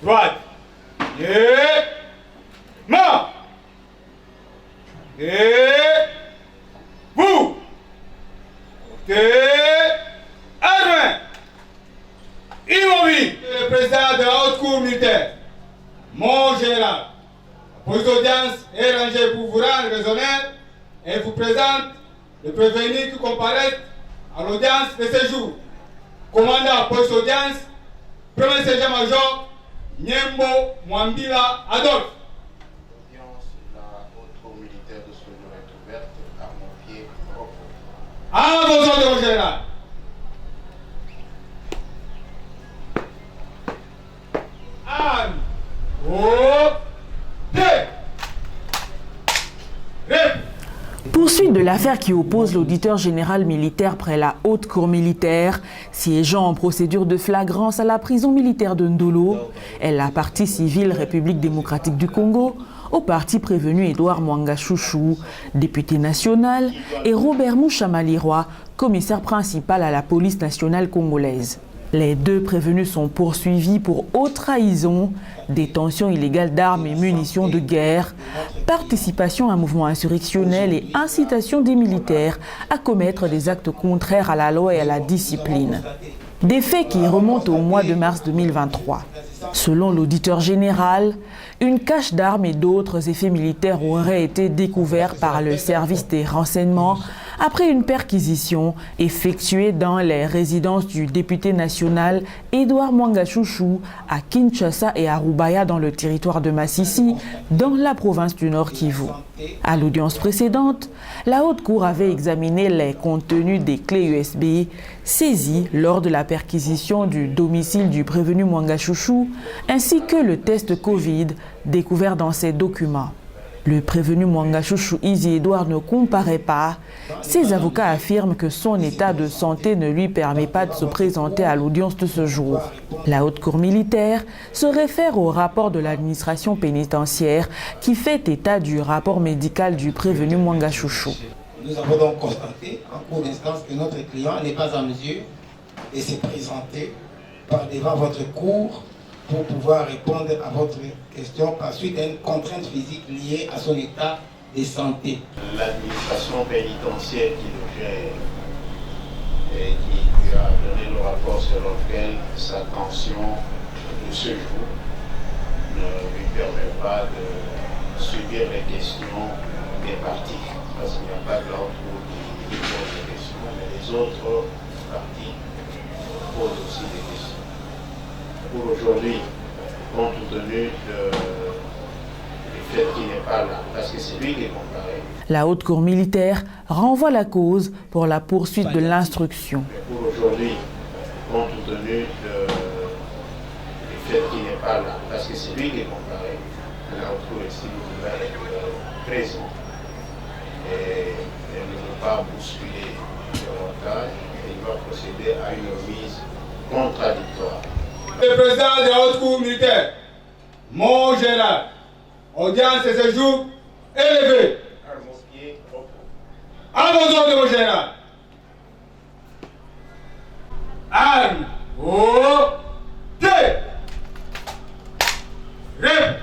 droite. Et main. Et vous. Ok. Armée. Immobile. Le président de la haute cour militaire, mon général, pour l'audience est rangée pour vous rendre raisonnable et vous présente le prévenu qui comparaît à l'audience de ce jour. Commandant poste audience, premier sergent-major, Nyembo Mwambila Adolphe. L'audience de la haute cour militaire de ce jour est ouverte à mon pied propre. À vos ordres, mon général. Arme. Au deux. Rep. Poursuite de l'affaire qui oppose l'auditeur général militaire près la haute cour militaire, siégeant en procédure de flagrance à la prison militaire de Ndolo, et la partie civile République démocratique du Congo, au parti prévenu Edouard Mwanga Chouchou, député national, et Robert Mouchamaliroy, commissaire principal à la police nationale congolaise. Les deux prévenus sont poursuivis pour haute trahison, détention illégale d'armes et munitions de guerre, participation à un mouvement insurrectionnel et incitation des militaires à commettre des actes contraires à la loi et à la discipline. Des faits qui remontent au mois de mars 2023. Selon l'auditeur général, une cache d'armes et d'autres effets militaires auraient été découverts par le service des renseignements après une perquisition effectuée dans les résidences du député national Edouard Mwanga Chouchou à Kinshasa et à Rubaya dans le territoire de Massissi, dans la province du Nord Kivu. À l'audience précédente, la Haute Cour avait examiné les contenus des clés USB saisies lors de la perquisition du domicile du prévenu Mwanga Chouchou, ainsi que le test Covid découvert dans ces documents. Le prévenu Mwanga Chouchou Izi Edouard ne comparaît pas. Ses avocats affirment que son état de santé ne lui permet pas de se présenter à l'audience de ce jour. La haute cour militaire se réfère au rapport de l'administration pénitentiaire qui fait état du rapport médical du prévenu Mwanga Chouchou. Nous avons donc constaté en cours d'instance que notre client n'est pas en mesure de se présenter par devant votre cour pour pouvoir répondre à votre question par suite d'une contrainte physique liée à son état de santé. L'administration pénitentiaire qui le gère et qui lui a donné le rapport selon lequel sa tension de ce jour ne lui permet pas de subir les questions des parties. Parce qu'il n'y a pas de l'ordre qui pose des questions, mais les autres parties posent aussi des questions. Pour aujourd'hui, compte tenu du fait qu'il n'est pas là, parce que c'est lui qui est comparé. La haute cour militaire renvoie la cause pour la poursuite de l'instruction. Pour aujourd'hui, compte tenu du fait qu'il n'est pas là, parce que c'est lui qui est comparé, la haute cour estime qu'il va être présent et elle ne veut pas bousculer davantage et il va procéder à une mise contradictoire. Le président de la haute cour militaire, mon général, audience de ce jour élevée. À vos ordres, mon général. Arme au deux. Rep.